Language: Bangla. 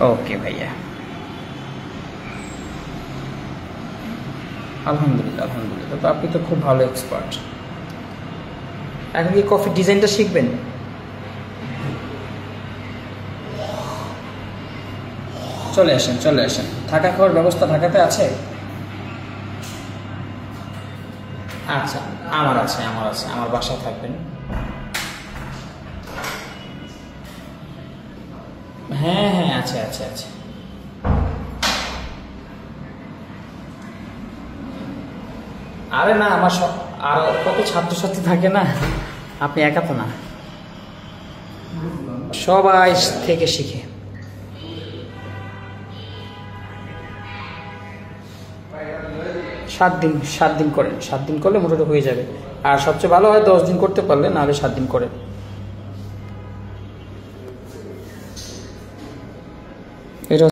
ওকে ভাইয়া, আলহামদুলিল্লাহ আলহামদুলিল্লাহ। তো আপনি তো খুব ভালো এক্সপার্ট। এখন কি কফির ডিজাইনটা শিখবেন? চলে আসেন চলে আসেন। থাকা খাওয়ার ব্যবস্থা ঢাকাতে আছে? আচ্ছা, আমার আছে আমার বাসায় থাকবেন। হ্যাঁ হ্যাঁ, আছে আছে আছে। আরে না, আমার সব আর কত ছাত্রছাত্রী থাকে না, আপনি একা তো না, সবাই থেকে শিখে। 7 দিন করেন, 7 দিন করলে মোটামুটি হয়ে যাবে। আর সবচেয়ে ভালো হয় 10 দিন করতে পারলে, নাহলে 7 দিন করেন।